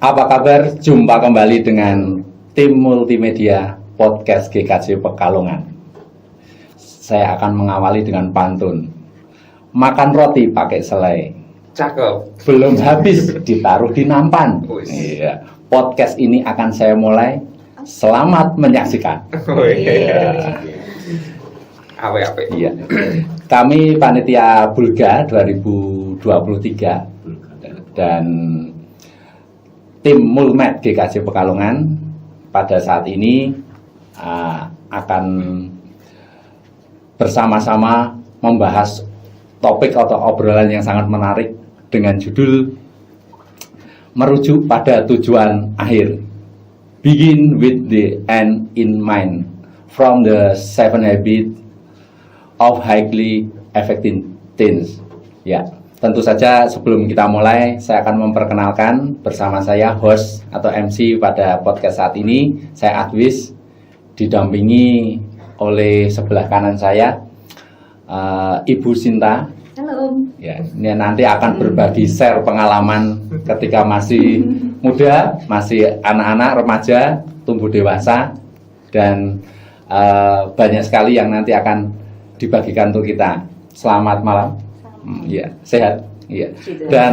Apa kabar? Jumpa kembali dengan tim multimedia podcast GKJ Pekalongan. Saya akan mengawali dengan pantun. Makan roti pakai selai. Cakep. Belum habis ditaruh di nampan. Iya. Podcast ini akan saya mulai. Selamat menyaksikan. Iya. Awe-awe. Iya. Kami panitia Bulga 2023 dan tim Mulmed GKJ Pekalongan pada saat ini akan bersama-sama membahas topik atau obrolan yang sangat menarik dengan judul merujuk pada tujuan akhir. Begin with the end in mind from the 7 habits of highly effective teens. Ya. Tentu saja sebelum kita mulai, saya akan memperkenalkan bersama saya host atau MC pada podcast saat ini. Saya Adwis, didampingi oleh sebelah kanan saya Ibu Sinta. Halo. Ya, ini nanti akan berbagi share pengalaman ketika masih muda, masih anak-anak, remaja, tumbuh dewasa, dan banyak sekali yang nanti akan dibagikan untuk kita. Selamat malam. Ya, sehat. Ya. Dan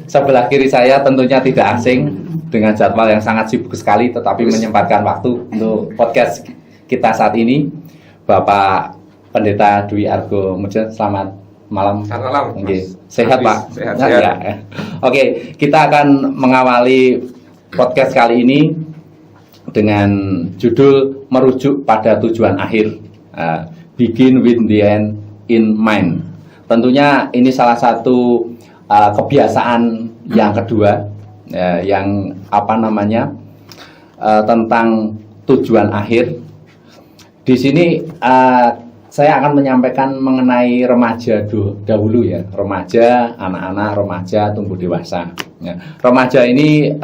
sebelah kiri saya tentunya tidak asing dengan jadwal yang sangat sibuk sekali, tetapi menyempatkan waktu untuk podcast kita saat ini, Bapak Pendeta Dwi Argo Muja. Selamat malam. Selamat malam. Okay. Sehat, Pak. Sehat. Ya. Oke, kita akan mengawali podcast kali ini dengan judul merujuk pada tujuan akhir. Begin with the end in mind. Tentunya ini salah satu kebiasaan yang kedua, yang tentang tujuan akhir. Di sini saya akan menyampaikan mengenai remaja dahulu ya, remaja, anak-anak, remaja, tumbuh dewasa. Ya. Remaja ini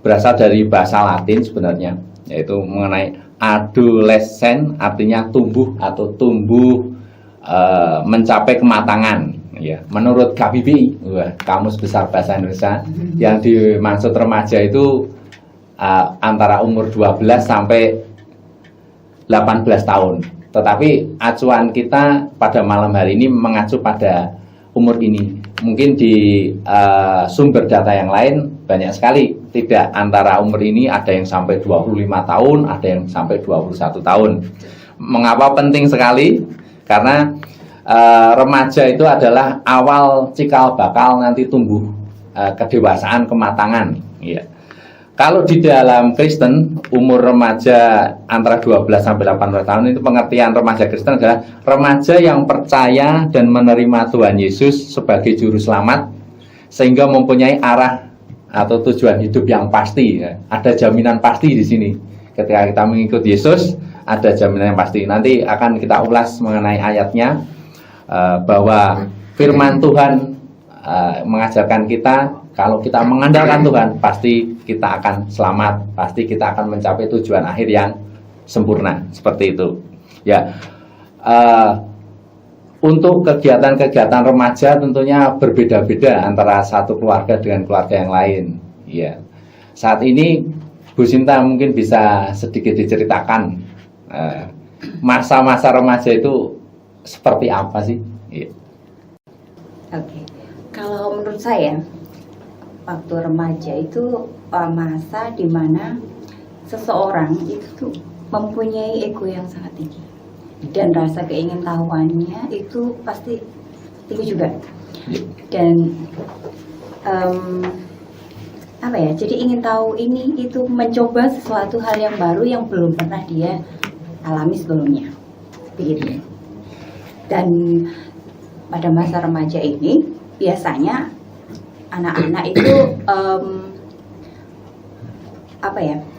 berasal dari bahasa Latin sebenarnya, yaitu mengenai adolescen, artinya tumbuh atau tumbuh mencapai kematangan. Ya, menurut KBBI, Kamus Besar Bahasa Indonesia, yang dimaksud remaja itu antara umur 12 sampai 18 tahun. Tetapi acuan kita pada malam hari ini mengacu pada umur ini. Mungkin di sumber data yang lain banyak sekali tidak antara umur ini, ada yang sampai 25 tahun, ada yang sampai 21 tahun. Mengapa penting sekali? Karena remaja itu adalah awal cikal bakal nanti tumbuh kedewasaan, kematangan. Ya. Kalau di dalam Kristen, umur remaja antara 12 sampai 18 tahun itu pengertian remaja Kristen adalah remaja yang percaya dan menerima Tuhan Yesus sebagai juru selamat sehingga mempunyai arah atau tujuan hidup yang pasti. Ya. Ada jaminan pasti di sini. Ketika kita mengikut Yesus, ada jaminan yang pasti. Nanti akan kita ulas mengenai ayatnya, bahwa firman Tuhan mengajarkan kita kalau kita mengandalkan Tuhan, pasti kita akan selamat, pasti kita akan mencapai tujuan akhir yang sempurna. Seperti itu. Ya. Untuk kegiatan-kegiatan remaja tentunya berbeda-beda antara satu keluarga dengan keluarga yang lain. Ya. Saat ini Bu Sinta mungkin bisa sedikit diceritakan masa-masa remaja itu seperti apa sih? Iya. Oke. Kalau menurut saya, waktu remaja itu masa dimana seseorang itu mempunyai ego yang sangat tinggi dan rasa keingintahuannya itu pasti tinggi juga. Dan jadi ingin tahu ini itu mencoba sesuatu hal yang baru yang belum pernah dia alami sebelumnya, begitu. Dan pada masa remaja ini biasanya anak-anak itu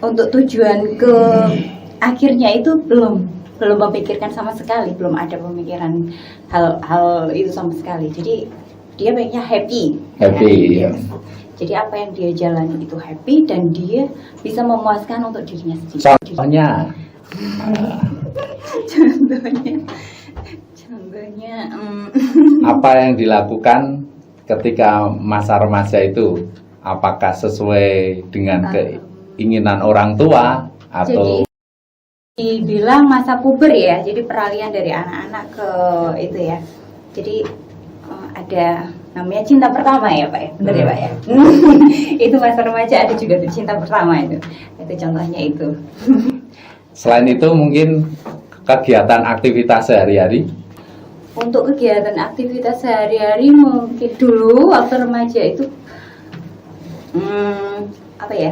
untuk tujuan ke akhirnya itu belum memikirkan sama sekali, belum ada pemikiran hal itu sama sekali. Jadi dia pengennya happy. Ya. Jadi apa yang dia jalani itu happy dan dia bisa memuaskan untuk dirinya sendiri. Contohnya Contohnya apa yang dilakukan ketika masa remaja itu? apakah sesuai dengan keinginan orang tua atau dibilang masa puber ya, jadi peralihan dari anak-anak ke itu ya. Jadi ada namanya cinta pertama ya Pak ya, benar ya Pak ya. Itu masa remaja ada juga tuh cinta pertama itu contohnya itu. Selain itu mungkin kegiatan aktivitas sehari-hari. Untuk kegiatan aktivitas sehari-hari mungkin dulu waktu remaja itu apa ya?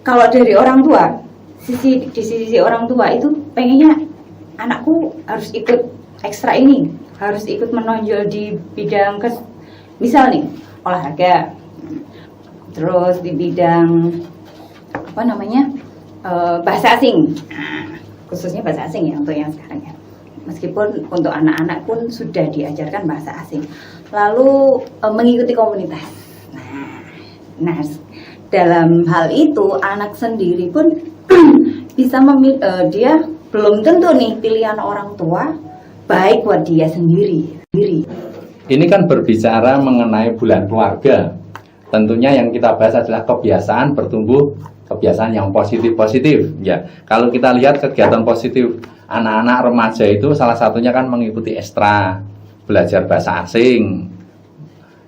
Kalau dari orang tua, di sisi orang tua itu pengennya anakku harus ikut ekstra ini, harus ikut menonjol di bidang misal nih olahraga, terus di bidang apa namanya bahasa asing, khususnya bahasa asing ya untuk yang sekarang ya. Meskipun untuk anak-anak pun sudah diajarkan bahasa asing, lalu mengikuti komunitas. Nah, dalam hal itu anak sendiri pun bisa memilih, dia belum tentu nih pilihan orang tua baik buat dia sendiri. Ini kan berbicara mengenai bulan keluarga. Tentunya yang kita bahas adalah kebiasaan bertumbuh, kebiasaan yang positif-positif. Ya, kalau kita lihat kegiatan positif anak-anak remaja itu salah satunya kan mengikuti ekstra, belajar bahasa asing,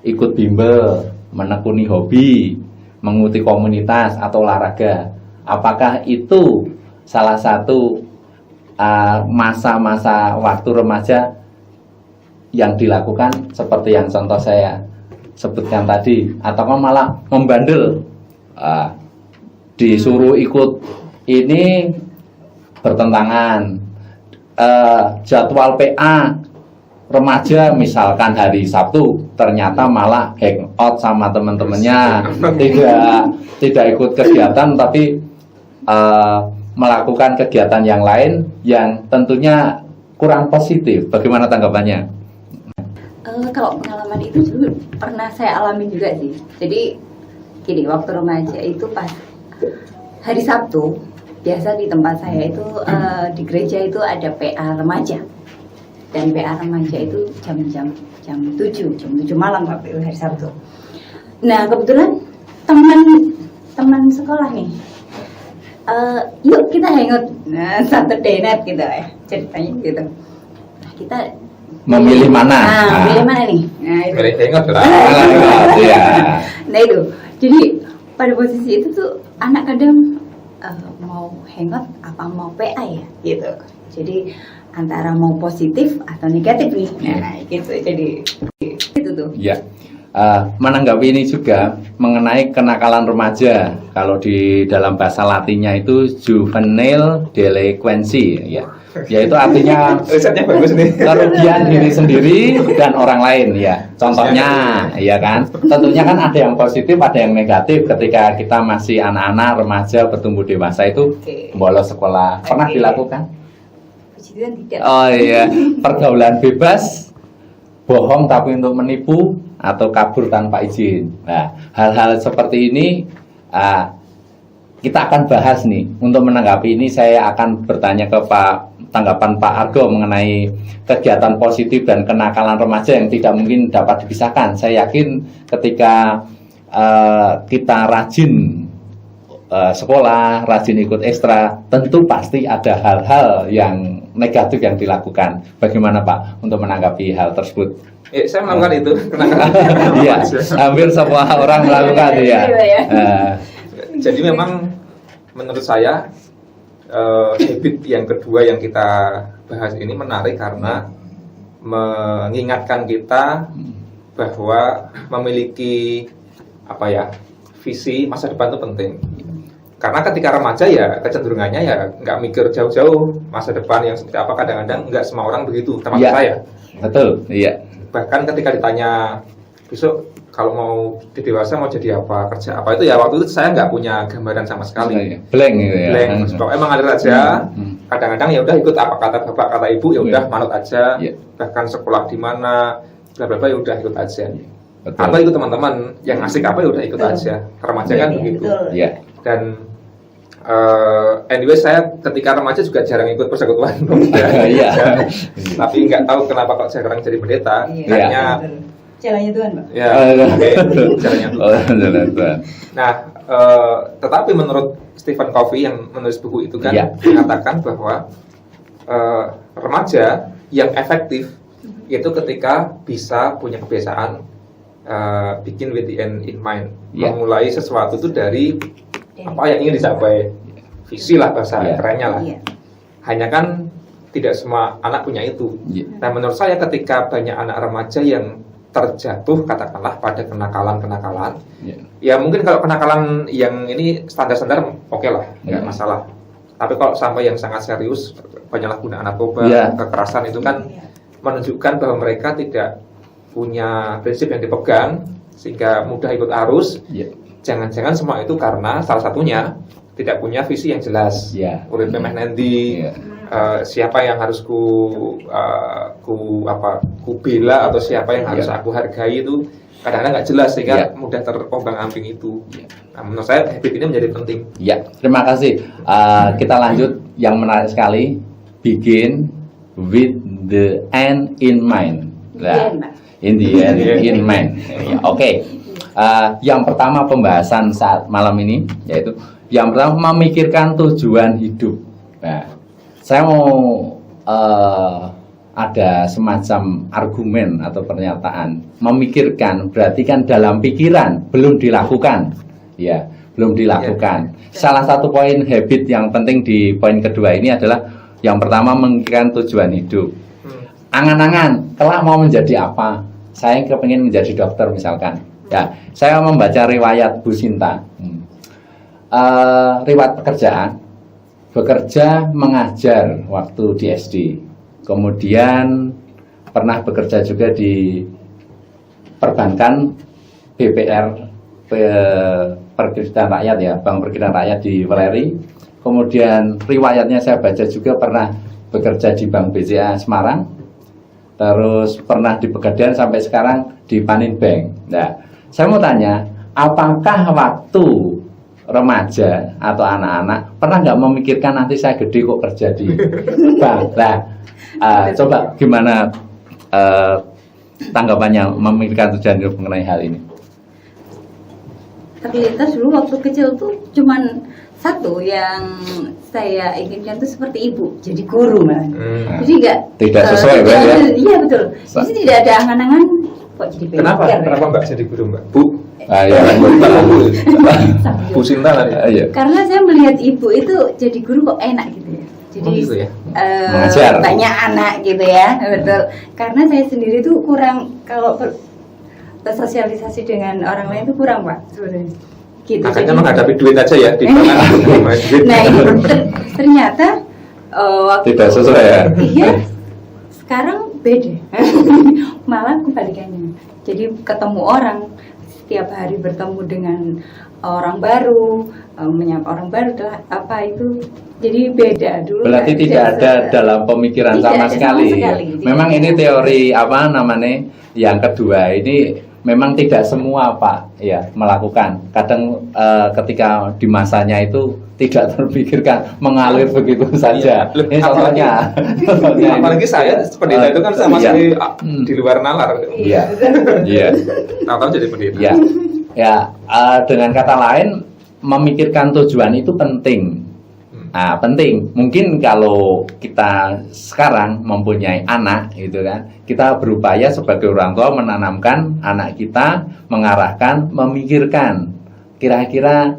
ikut bimbel, menekuni hobi, mengikuti komunitas atau olahraga. Apakah itu salah satu masa-masa waktu remaja yang dilakukan seperti yang contoh saya sebutkan tadi, atau malah membandel, disuruh ikut ini bertentangan, jadwal PA remaja misalkan hari Sabtu ternyata malah hangout sama teman-temannya, tidak ikut kegiatan tapi melakukan kegiatan yang lain yang tentunya kurang positif. Bagaimana tanggapannya? Kalau pengalaman itu dulu pernah saya alami juga sih. Jadi gini, waktu remaja itu pas hari Sabtu, biasa di tempat saya itu di gereja itu ada PA remaja. Dan PA remaja itu jam 7 malam waktu itu hari Sabtu. Nah, kebetulan teman sekolah nih, yuk kita hangout Saturday night gitu ya, ceritanya gitu. Nah, kita memilih mana? Memilih mana nih? Nah, itu. Milih hangout lah. Ya. Nah itu, jadi pada posisi itu tuh anak kadang mau hangout apa mau PA ya, gitu. Jadi antara mau positif atau negatif nih, nah gitu. Jadi itu tuh. Ya. Menanggapi ini juga mengenai kenakalan remaja. Kalau di dalam bahasa Latinnya itu juvenile delinquency, ya. Yaitu artinya Risetnya bagus nih. kerugian diri sendiri dan orang lain, ya. Contohnya, ya kan. Tentunya kan ada yang positif, ada yang negatif. Ketika kita masih anak-anak remaja bertumbuh dewasa itu bolos sekolah. Pernah dilakukan? Oh iya, pergaulan bebas, bohong tapi untuk menipu, atau kabur tanpa izin. Nah, hal-hal seperti ini kita akan bahas nih. Untuk menanggapi ini saya akan bertanya ke tanggapan Pak Argo mengenai kegiatan positif dan kenakalan remaja yang tidak mungkin dapat dipisahkan. Saya yakin ketika kita rajin sekolah, rajin ikut ekstra, tentu pasti ada hal-hal yang negatif yang dilakukan. Bagaimana Pak untuk menanggapi hal tersebut? Saya melakukan itu. Iya, hampir semua orang melakukan ya. Jadi memang menurut saya habit yang kedua yang kita bahas ini menarik karena mengingatkan kita bahwa memiliki visi masa depan itu penting. Karena ketika remaja ya kecenderungannya ya nggak mikir jauh-jauh masa depan yang seperti apa, kadang-kadang nggak semua orang begitu, termasuk saya. Betul, iya. Bahkan ketika ditanya besok kalau mau di dewasa mau jadi apa, kerja apa, itu ya waktu itu saya nggak punya gambaran sama sekali. Blank gitu ya. Blank. Emang ngalir aja. Kadang-kadang ya udah ikut apa kata bapak kata ibu ya udah manut aja. Bahkan sekolah di mana bla bla bla ya udah ikut aja. Atau ikut teman-teman yang asik apa ya udah ikut aja. Remaja kan begitu. Iya. Dan anyway saya ketika remaja juga jarang ikut persekutuan pemuda. Iya. Tapi nggak tahu kenapa kok sekarang jadi pendeta. Kayaknya Jalannya Tuhan, Pak. Ya, oke, caranya. Nah, tetapi menurut Stephen Covey yang menulis buku itu kan mengatakan bahwa remaja yang efektif itu ketika bisa punya kebiasaan begin with the end in mind, memulai sesuatu itu dari apa yang ingin dicapai, visi lah bahasa kerennya lah. Hanya kan tidak semua anak punya itu. Nah, menurut saya ketika banyak anak remaja yang terjatuh katakanlah pada kenakalan-kenakalan, ya mungkin kalau kenakalan yang ini standar-standar oke lah, nggak masalah. Tapi kalau sampai yang sangat serius, penyalahgunaan narkoba, kekerasan itu kan menunjukkan bahwa mereka tidak punya prinsip yang dipegang sehingga mudah ikut arus. Jangan-jangan semua itu karena salah satunya tidak punya visi yang jelas. Urip memeh nendi, siapa yang harus ku bela atau siapa yang harus aku hargai itu kadang-kadang nggak jelas sehingga mudah terombang-ambing itu. Nah, menurut saya habit ini menjadi penting. Terima kasih. Kita lanjut yang menarik sekali, begin with the end in mind. In the end in mind. Oke. Yang pertama pembahasan saat malam ini yaitu yang pertama memikirkan tujuan hidup. Nah, saya mau ada semacam argumen atau pernyataan. Memikirkan berarti kan dalam pikiran, belum dilakukan. Belum dilakukan. Salah satu poin habit yang penting di poin kedua ini adalah yang pertama memikirkan tujuan hidup. Angan-angan, kelak mau menjadi apa? Saya kepingin menjadi dokter misalkan. Saya membaca riwayat Bu Sinta. Riwayat pekerjaan, bekerja mengajar waktu di SD, kemudian pernah bekerja juga di perbankan BPR, Perkreditan Rakyat Bank Perkreditan Rakyat di Weleri. Kemudian riwayatnya saya baca juga pernah bekerja di Bank BCA Semarang, terus pernah di Pegadaian sampai sekarang di Panin Bank. Nah, saya mau tanya, apakah waktu remaja atau anak-anak pernah nggak memikirkan nanti saya gede kok kerja di bank? Nah, coba gimana tanggapannya memikirkan tujuan hidup mengenai hal ini? Terlintas dulu waktu kecil tuh cuman satu yang saya inginkan tuh seperti ibu, jadi guru malah. Jadi tidak sesuai ya? Iya betul. Jadi tidak ada angan-angan kok jadi pengen. Kenapa Mbak jadi guru Mbak? Bu? Bu Sinta tadi. Karena saya melihat ibu itu jadi guru kok enak gitu ya. Jadi gitu ya? Banyak anak gitu ya, betul. Karena saya sendiri tuh kurang kalau bersosialisasi dengan orang lain itu kurang Pak sebenarnya. Gitu. Makanya menghadapi duit aja ya di mana. Nah ini ternyata tidak sesuai ya. Iya, sekarang beda. Malah kebalikannya. Jadi ketemu orang, setiap hari bertemu dengan orang baru, menyapa orang baru apa itu jadi beda dulu. Berarti tidak ada dalam pemikiran sama sekali. Memang ini teori apa namanya yang kedua ini memang tidak semua Pak melakukan. Kadang ketika di masanya itu tidak terpikirkan, mengalir begitu saja. Ini contohnya. Apalagi saya pendeta itu kan sama sekali di luar nalar. Tahu-tahu jadi pendeta. Dengan kata lain memikirkan tujuan itu penting. Penting. Mungkin kalau kita sekarang mempunyai anak gitu kan, kita berupaya sebagai orang tua menanamkan anak kita, mengarahkan, memikirkan kira-kira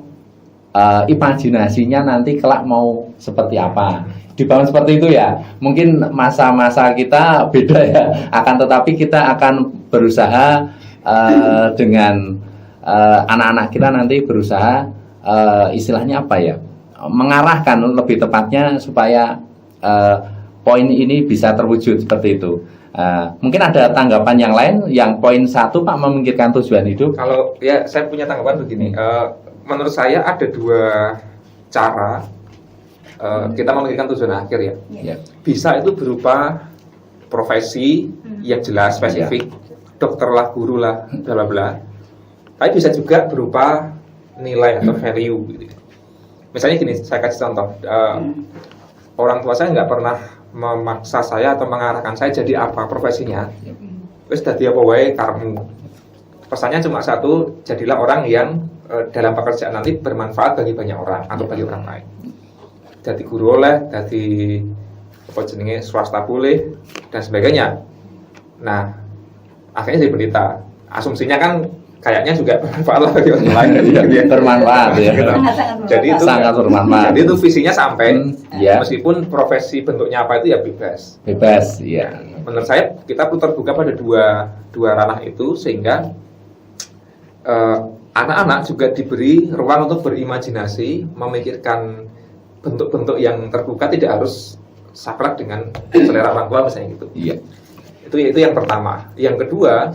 imajinasinya nanti kelak mau seperti apa. Dibangun seperti itu ya. Mungkin masa-masa kita beda ya. Akan tetapi kita akan berusaha dengan anak-anak kita nanti berusaha istilahnya apa ya? Mengarahkan lebih tepatnya supaya poin ini bisa terwujud seperti itu. Mungkin ada tanggapan yang lain yang poin 1 Pak memikirkan tujuan hidup. Kalau saya punya tanggapan begini. Menurut saya ada dua cara kita memikirkan tujuan akhir ya. Bisa itu berupa profesi yang jelas spesifik, dokter lah, guru lah, bla bla bla. Tapi bisa juga berupa nilai atau value gitu. Misalnya gini, saya kasih contoh. Orang tua saya nggak pernah memaksa saya atau mengarahkan saya jadi apa profesinya. wis dadi apa wae karepmu. Pesannya cuma satu, jadilah orang yang dalam pekerjaan nanti bermanfaat bagi banyak orang atau bagi orang lain. Dadi guru oleh, dadi apa jenenge swasta boleh dan sebagainya. Nah, akhirnya jadi pendeta. Asumsinya kan kayaknya juga bermanfaat lah bagi orang lain. Iya, bermanfaat ya. Jadi itu sangat bermanfaat. Jadi itu visinya sampai ya. meskipun profesi bentuknya apa itu ya bebas. Bebas, ya. Menurut saya kita perlu terbuka pada dua ranah itu sehingga anak-anak juga diberi ruang untuk berimajinasi, memikirkan bentuk-bentuk yang terbuka, tidak harus saklek dengan selera orang tua misalnya gitu. Iya. Itu yang pertama. Yang kedua,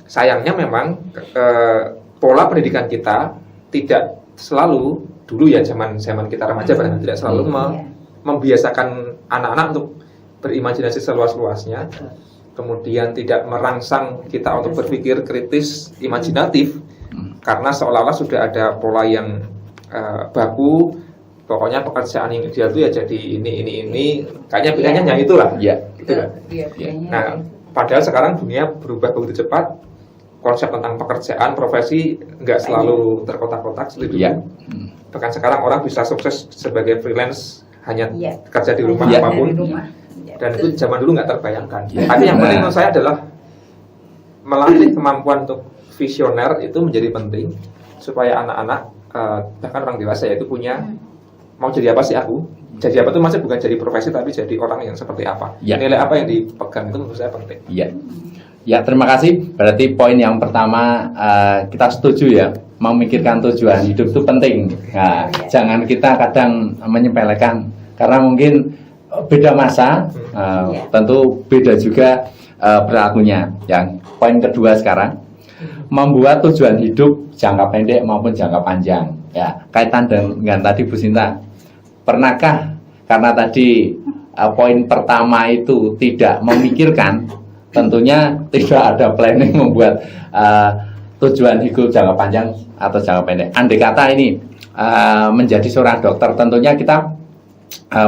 sayangnya memang pola pendidikan kita tidak selalu dulu ya zaman kita remaja tidak selalu membiasakan anak-anak untuk berimajinasi seluas-luasnya, kemudian tidak merangsang kita untuk berpikir kritis, imajinatif, karena seolah-olah sudah ada pola yang baku. Pokoknya pekerjaan yang ideal itu ya jadi ini kayaknya pilihannya hanya itulah. Iya. Gitu kan? Nah, padahal sekarang dunia berubah begitu cepat. Konsep tentang pekerjaan, profesi nggak selalu terkotak-kotak seperti dulu. Iya. Bahkan sekarang orang bisa sukses sebagai freelance hanya kerja di rumah Iya. apapun. Dan itu zaman dulu nggak terbayangkan. Tapi yang penting menurut saya adalah melatih kemampuan untuk visioner itu menjadi penting supaya anak-anak bahkan orang dewasa itu punya mau jadi apa sih aku? Jadi apa itu masih bukan jadi profesi tapi jadi orang yang seperti apa? Ya. Nilai apa yang dipegang itu menurut saya penting. Iya. Ya, terima kasih. Berarti poin yang pertama kita setuju ya, memikirkan tujuan hidup itu penting. Nah, jangan kita kadang menyepelekan karena mungkin beda masa, tentu beda juga perilakunya. Yang poin kedua sekarang, membuat tujuan hidup jangka pendek maupun jangka panjang. Ya, kaitan dengan tadi Bu Sinta, pernahkah karena tadi poin pertama itu tidak memikirkan, tentunya tidak ada planning membuat tujuan hidup jangka panjang atau jangka pendek. Andai kata ini menjadi seorang dokter, tentunya kita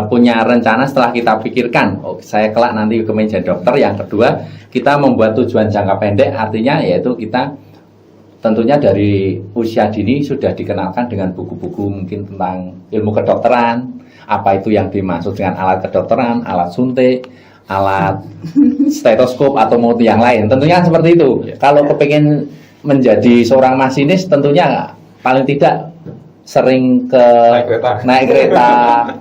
punya rencana setelah kita pikirkan, oh saya kelak nanti ke menjadi dokter. Yang kedua, kita membuat tujuan jangka pendek, artinya yaitu kita tentunya dari usia dini sudah dikenalkan dengan buku-buku mungkin tentang ilmu kedokteran, apa itu yang dimaksud dengan alat kedokteran, alat suntik, alat stetoskop atau multi yang lain. Tentunya seperti itu. Kalau kepingin menjadi seorang masinis, tentunya paling tidak sering ke naik kereta,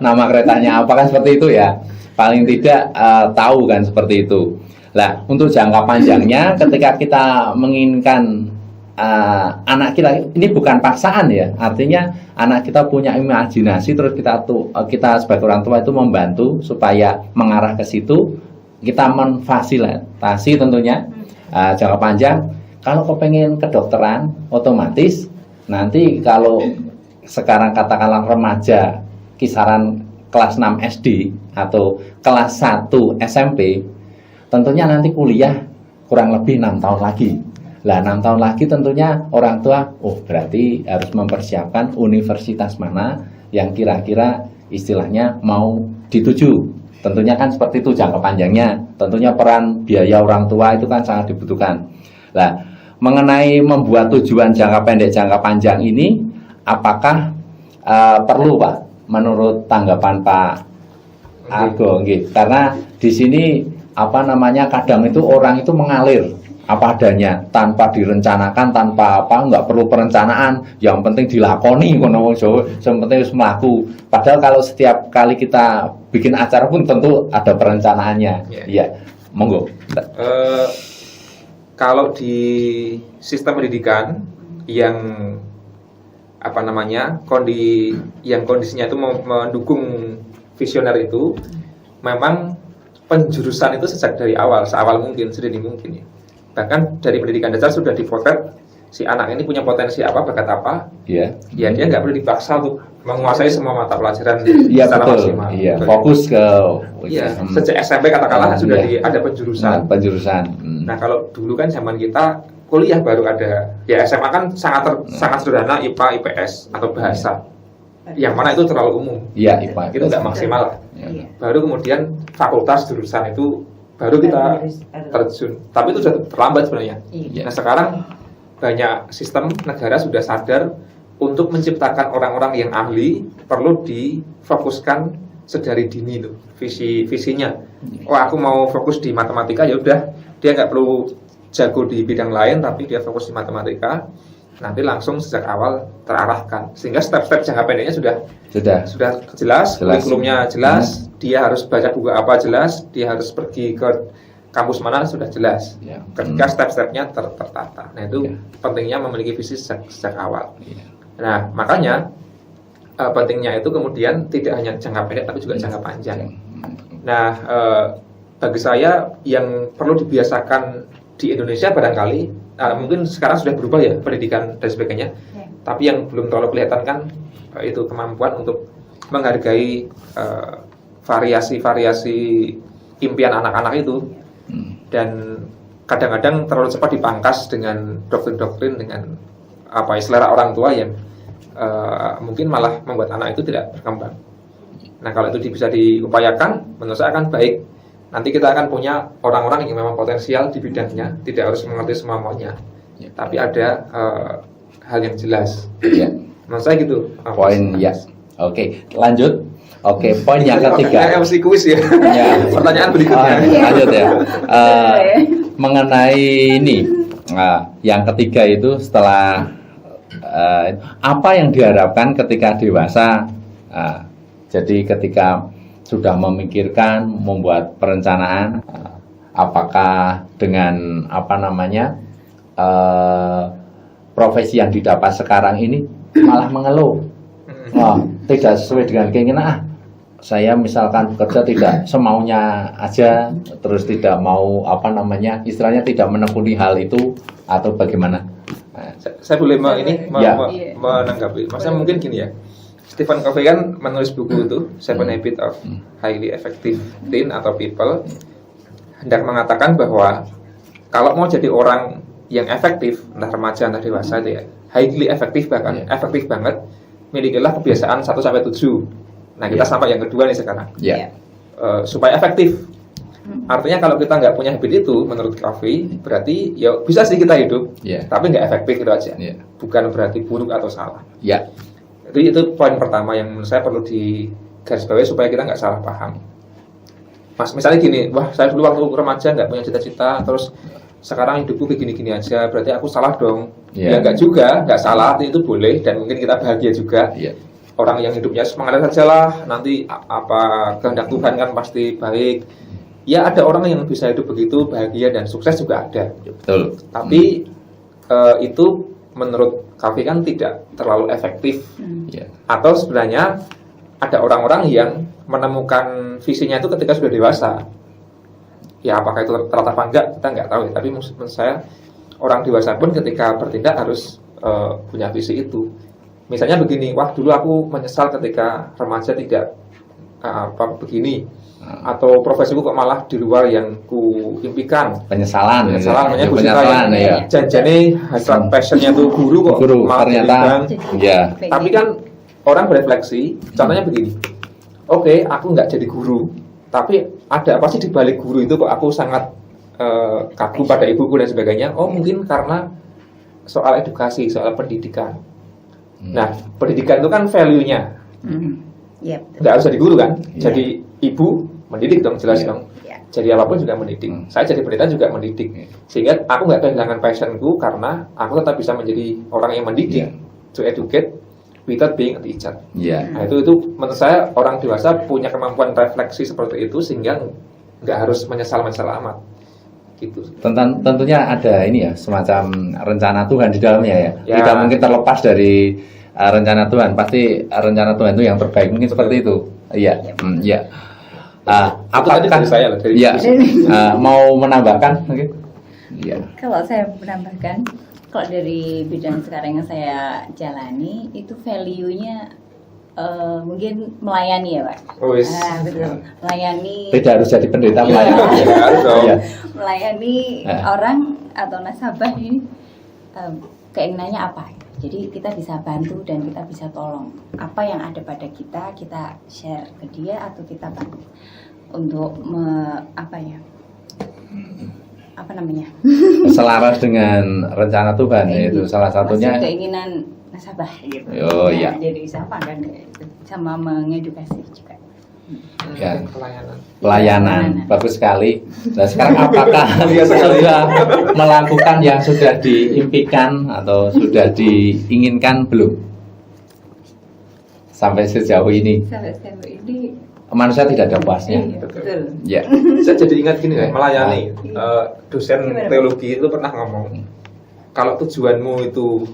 nama keretanya apa kan seperti itu ya. Paling tidak tahu kan seperti itu. Nah, untuk jangka panjangnya ketika kita menginginkan anak kita, ini bukan paksaan ya, artinya anak kita punya imajinasi, terus kita sebagai orang tua itu membantu supaya mengarah ke situ, kita memfasilitasi tentunya jangka panjang. Kalau kepengen kedokteran, otomatis nanti kalau sekarang katakanlah remaja kisaran kelas 6 SD atau kelas 1 SMP, tentunya nanti kuliah kurang lebih 6 tahun lagi. Lah 6 tahun lagi tentunya orang tua, oh berarti harus mempersiapkan universitas mana yang kira-kira istilahnya mau dituju. Tentunya kan seperti itu jangka panjangnya. Tentunya peran biaya orang tua itu kan sangat dibutuhkan. Nah, mengenai membuat tujuan jangka pendek jangka panjang ini, apakah perlu Pak menurut tanggapan Pak Argo? Karena di sini kadang itu orang itu mengalir apa adanya, tanpa direncanakan, tanpa nggak perlu perencanaan, yang penting dilakoni, yang penting harus melaku. Padahal kalau setiap kali kita bikin acara pun tentu ada perencanaannya. Iya, monggo. Kalau di sistem pendidikan yang kondisinya itu mendukung visioner itu, memang penjurusan itu sejak dari awal, seawal mungkin, sedini mungkin ya. Bahkan dari pendidikan dasar sudah dipotret si anak ini punya potensi apa, bakat apa. Iya. Ya dia nggak perlu dipaksa untuk menguasai semua mata pelajaran secara maksimal. Iya, fokus ke sejak SMP katakanlah sudah ada penjurusan. Nah, kalau dulu kan zaman kita kuliah baru ada. Ya SMA kan sangat sederhana, IPA, IPS atau bahasa. Yang mana itu terlalu umum. Iya, IPA. Itu nggak maksimal lah. Baru kemudian fakultas jurusan itu baru kita Harus. terjun. Tapi itu sudah terlambat sebenarnya. Iya. Nah sekarang banyak sistem negara sudah sadar untuk menciptakan orang-orang yang ahli perlu difokuskan sedari dini tuh visinya. Oh aku mau fokus di matematika, ya udah dia nggak perlu jago di bidang lain tapi dia fokus di matematika. Nanti langsung sejak awal terarahkan sehingga step-step jangka pendeknya sudah jelas. Kurikulumnya jelas, dia harus baca buku apa jelas, dia harus pergi ke kampus mana sudah jelas. Ketika step-stepnya tertata. Nah itu pentingnya memiliki visi sejak awal. Nah makanya pentingnya itu kemudian tidak hanya jangka pendek tapi juga jangka panjang. Nah bagi saya yang perlu dibiasakan di Indonesia barangkali mungkin sekarang sudah berubah ya pendidikan dan sebagainya. Tapi yang belum terlalu kelihatan kan itu kemampuan untuk menghargai variasi-variasi impian anak-anak itu. Dan kadang-kadang terlalu cepat dipangkas dengan doktrin-doktrin dengan selera orang tua yang mungkin malah membuat anak itu tidak berkembang. Nah kalau itu bisa diupayakan, menurut saya akan baik. Nanti kita akan punya orang-orang yang memang potensial di bidangnya, tidak harus mengerti semuanya, tapi ada hal yang jelas. Menurut saya gitu. Poin ya. Oke, lanjut. Oke, poin yang ketiga. Kayak mesti kuis ya. Pertanyaan berikutnya. Lanjut ya. Mengenai ini, yang ketiga itu setelah apa yang diharapkan ketika dewasa. Jadi ketika sudah memikirkan, membuat perencanaan, apakah dengan profesi yang didapat sekarang ini malah mengeluh, tidak sesuai dengan keinginan. Saya misalkan bekerja tidak semaunya aja, terus tidak mau istilahnya tidak menekuni hal itu atau bagaimana? Saya boleh menanggapi. Maksudnya mungkin gini ya. Stephen Covey kan menulis buku itu Seven Habits of Highly Effective Teen atau People, hendak mengatakan bahwa kalau mau jadi orang yang efektif, entah remaja entah dewasa itu ya, highly efektif bahkan efektif banget, milikilah kebiasaan 1-7. Nah kita sampai yang kedua nih sekarang. Supaya efektif. Artinya kalau kita nggak punya habit itu, menurut Covey, berarti ya bisa sih kita hidup, tapi nggak efektif itu aja. Bukan berarti buruk atau salah. Jadi itu poin pertama yang menurut saya perlu digarisbawahi supaya kita nggak salah paham. Misalnya gini, wah saya dulu waktu remaja nggak punya cita-cita, terus sekarang hidupku kayak gini-gini aja, berarti aku salah dong. Ya nggak juga, nggak salah, itu boleh dan mungkin kita bahagia juga. Orang yang hidupnya semangat saja lah, nanti kehendak Tuhan kan pasti baik. Ya ada orang yang bisa hidup begitu, bahagia dan sukses juga ada. Betul. Tapi itu menurut Covey kan tidak terlalu efektif. Atau sebenarnya ada orang-orang yang menemukan visinya itu ketika sudah dewasa. Ya apakah itu ternyata apa enggak kita nggak tahu ya. Tapi menurut saya orang dewasa pun ketika bertindak harus punya visi itu. Misalnya begini, wah dulu aku menyesal ketika remaja tidak begini, atau profesiku kok malah di luar yang ku impikan. Penyesalan namanya Bu Sita ya. Janjane hasrat passionnya tuh guru kok malah ternyata Tapi kan orang berefleksi, contohnya begini. Oke, aku nggak jadi guru, tapi ada apa sih di balik guru itu kok aku sangat kagum pada ibuku dan sebagainya. Oh mungkin karena soal edukasi, soal pendidikan. Nah, pendidikan itu kan value-nya. Nggak harus jadi guru kan? Jadi ibu mendidik dong, jelas dong. Jadi apapun juga mendidik. Saya jadi pendeta juga mendidik. Sehingga aku nggak kehilangan passionku karena aku tetap bisa menjadi orang yang mendidik, to educate without being a teacher. Nah itu menurut saya orang dewasa punya kemampuan refleksi seperti itu sehingga nggak harus menyesal amat. Gitu. Tentunya ada ini ya, semacam rencana Tuhan di dalamnya ya. Tidak mungkin terlepas dari rencana Tuhan. Pasti rencana Tuhan itu yang terbaik, mungkin seperti itu. Apakah saya mau menambahkan mungkin? Kalau saya menambahkan, kalau dari bidang sekarang yang saya jalani itu value-nya mungkin melayani ya Pak. Betul. Melayani. Tidak harus jadi pendeta melayani. Melayani orang atau nasabah ini keinginannya apa? Jadi kita bisa bantu dan kita bisa tolong. Apa yang ada pada kita share ke dia atau kita bantu untuk apa namanya? Selaras dengan rencana Tuhan, yaitu salah satunya. Masih keinginan nasabah gitu. Oh, Nah, iya. Jadi sama kan gitu. Sama mengedukasi juga. Ya. Pelayanan. Pelayanan, bagus sekali. Nah sekarang apakah Mulia sekali. sudah melakukan yang sudah diimpikan atau sudah diinginkan belum? Sampai sejauh ini Sampai ini manusia tidak ada puasnya. betul. Ya, Saya jadi ingat gini ya, melayani. Dosen Gimana? teologi itu pernah ngomong, kalau tujuanmu itu,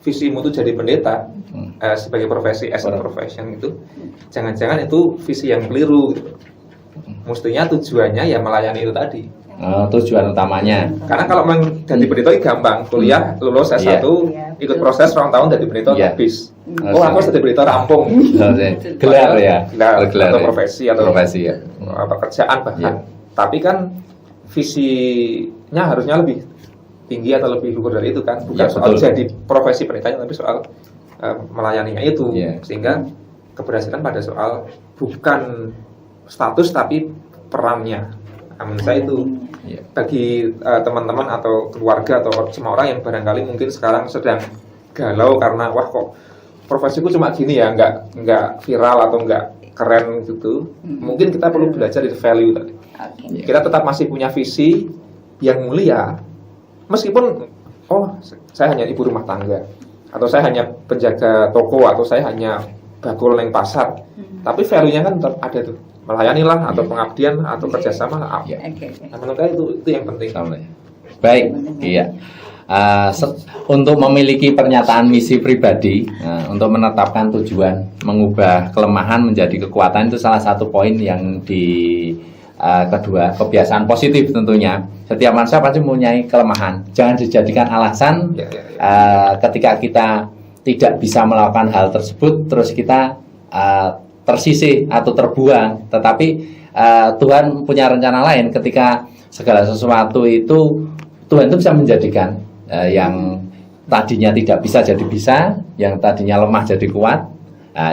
visimu itu jadi pendeta, sebagai profesi, as a profession itu, jangan-jangan itu visi yang keliru. Gitu. Mestinya tujuannya ya melayani itu tadi. tujuan utamanya. Karena kalau jadi pendeta itu gampang, kuliah, lulus S1, Iya. ikut proses 2 tahun jadi pendeta, Iya. habis. Oh, aku harus jadi pendeta rampung. Gelar ya, Gelar, atau ya. profesi atau profesi ya. pekerjaan bahkan. Iya. Tapi kan visinya harusnya lebih tinggi atau lebih luhur dari itu kan, bukan Ya, soal betul. jadi profesi pendetanya, tapi soal melayaninya itu. Ya. Sehingga keberhasilan pada soal bukan status tapi perannya. Nah, menurut saya itu Ya. bagi teman-teman atau keluarga atau semua orang yang barangkali mungkin sekarang sedang galau karena wah kok profesiku cuma gini ya, nggak viral atau nggak keren gitu. Mungkin kita perlu belajar dari value tadi. Oke. Ya. Kita tetap masih punya visi yang mulia, meskipun saya hanya ibu rumah tangga, atau saya hanya penjaga toko, atau saya hanya bakul neng pasar, tapi value-nya kan tetap ada tuh, melayanilah atau pengabdian atau kerjasama lah. Ya. Oke. Nah, menurut saya itu yang penting. Baik, iya. Untuk memiliki pernyataan misi pribadi, untuk menetapkan tujuan, mengubah kelemahan menjadi kekuatan, itu salah satu poin yang kedua, kebiasaan positif tentunya. Setiap manusia pasti mempunyai kelemahan. Jangan dijadikan alasan Ya. ketika kita tidak bisa melakukan hal tersebut, terus kita tersisih atau terbuang. Tetapi Tuhan punya rencana lain. Ketika segala sesuatu itu Tuhan itu bisa menjadikan yang tadinya tidak bisa jadi bisa, yang tadinya lemah jadi kuat.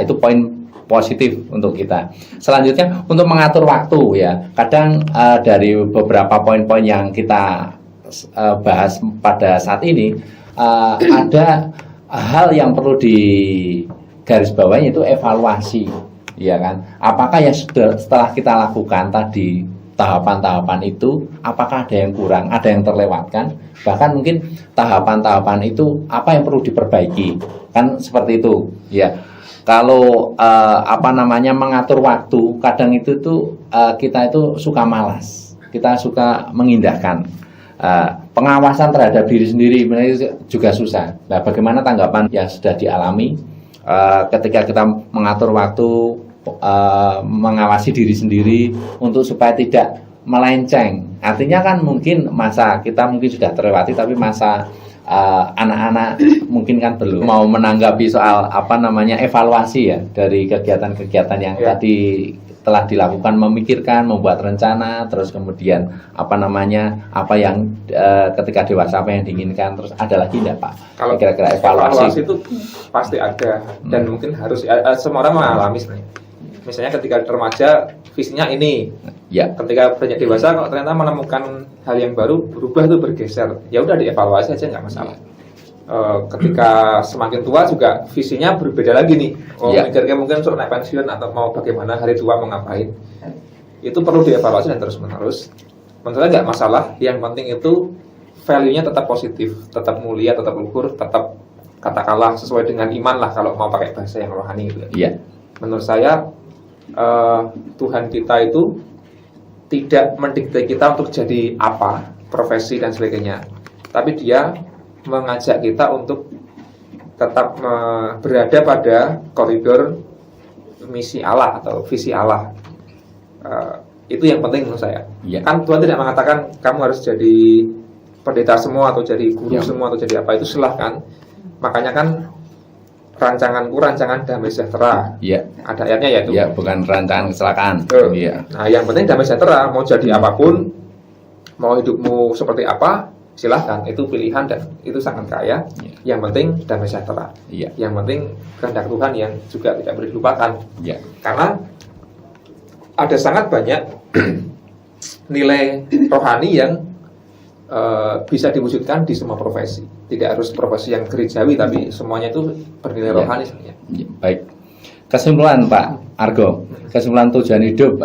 Itu poin positif untuk kita. Selanjutnya untuk mengatur waktu ya. Kadang dari beberapa poin-poin yang kita bahas pada saat ini ada hal yang perlu digarisbawahi, itu evaluasi, ya kan? Apakah yang setelah kita lakukan tadi tahapan-tahapan itu, apakah ada yang kurang, ada yang terlewatkan, bahkan mungkin tahapan-tahapan itu apa yang perlu diperbaiki, kan seperti itu, ya. Kalau mengatur waktu, kadang itu tuh kita itu suka malas, kita suka mengindahkan. Pengawasan terhadap diri sendiri juga susah. Nah, bagaimana tanggapan yang sudah dialami ketika kita mengatur waktu, mengawasi diri sendiri untuk supaya tidak melenceng? Artinya kan mungkin masa kita mungkin sudah terlewati, tapi masa anak-anak mungkin kan belum. Mau menanggapi soal evaluasi ya dari kegiatan-kegiatan yang tadi telah dilakukan, memikirkan, membuat rencana, terus kemudian apa yang ketika dewasa apa yang diinginkan, terus ada lagi enggak Pak? Kalau Kira-kira evaluasi itu pasti ada dan mungkin harus semua orang mengalami sebenarnya. Misalnya ketika remaja visinya ini, Ya, ketika beranjak dewasa kalau ternyata menemukan hal yang baru, berubah tuh, bergeser, ya udah dievaluasi aja, nggak masalah. Ketika semakin tua juga visinya berbeda lagi nih. Mikirnya mungkin untuk naik pensiun atau mau bagaimana hari tua mau ngapain, itu perlu dievaluasi dan terus menerus. Menurut saya nggak masalah, yang penting itu value-nya tetap positif, tetap mulia, tetap luhur, tetap katakanlah sesuai dengan iman lah kalau mau pakai bahasa yang rohani gitu. ya, Menurut saya Tuhan kita itu tidak mendikte kita untuk jadi apa, profesi dan sebagainya, tapi Dia mengajak kita untuk tetap berada pada koridor misi Allah atau visi Allah. Itu yang penting menurut saya. Ya. Kan Tuhan tidak mengatakan kamu harus jadi pendeta semua atau jadi guru Ya. semua atau jadi apa, itu silahkan. Makanya kan rancanganku rancangan damai sejahtera. ya, Ada ayatnya yaitu. ya, bukan rancangan kecelakaan. Betul. Iya. Nah, yang penting damai sejahtera. Mau jadi apapun, mau hidupmu seperti apa, silahkan. Itu pilihan dan itu sangat kaya. Iya. Yang penting damai sejahtera. Iya. Yang penting kehendak Tuhan yang juga tidak boleh dilupakan. Ya, Karena ada sangat banyak nilai rohani yang bisa diwujudkan di semua profesi. Tidak harus profesi yang gerejawi, tapi semuanya itu bernilai rohani sebenarnya. Ya, baik. Kesimpulan Pak Argo, kesimpulan tujuan hidup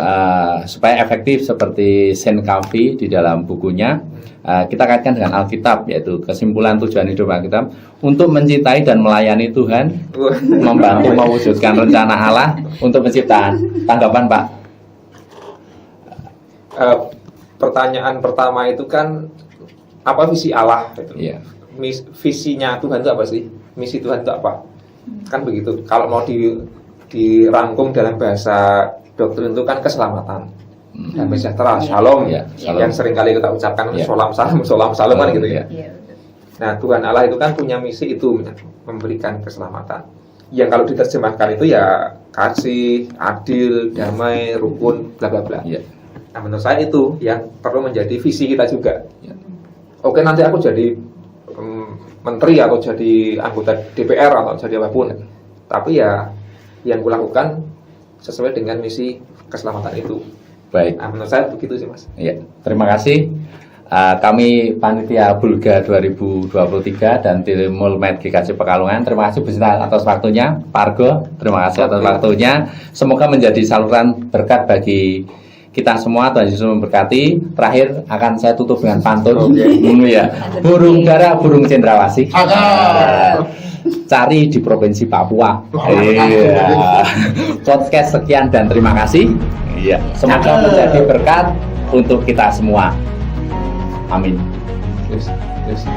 supaya efektif seperti Saint Calvi di dalam bukunya, kita kaitkan dengan Alkitab, yaitu kesimpulan tujuan hidup Alkitab untuk mencintai dan melayani Tuhan, membantu mewujudkan rencana Allah untuk penciptaan. Tanggapan Pak? Pertanyaan pertama itu kan apa visi Allah gitu. Iya. Visinya Tuhan itu apa sih? Misi Tuhan itu apa? Kan begitu. Kalau mau dirangkum dalam bahasa doktrin itu kan keselamatan, damai sejahtera, shalom, Ya, shalom. yang sering kali kita ucapkan Ya. shalom kan gitu ya. Iya. Nah, Tuhan Allah itu kan punya misi itu, memberikan keselamatan. Yang kalau diterjemahkan itu ya kasih, adil, damai, rukun, bla bla bla. Ya. Nah, menurut saya itu yang perlu menjadi visi kita juga. Ya. Oke, nanti aku jadi menteri atau jadi anggota DPR atau jadi apapun. Tapi ya yang kulakukan sesuai dengan misi keselamatan itu. Baik. Nah, menurut saya begitu sih, Mas. Ya, terima kasih. Kami Panitia Bulga 2023 dan tim Mulmed GKJ Pekalongan, terima kasih beserta atas waktunya. Pak Argo, terima kasih atas waktunya. Semoga menjadi saluran berkat bagi kita semua. Tuhan Yesus memberkati. Terakhir akan saya tutup dengan pantun. Ya. Burung dara, burung cendrawasih. Cari di provinsi Papua. Iya. Podcast sekian dan terima kasih. Iya. Semoga menjadi berkat untuk kita semua. Amin. Yes, yes.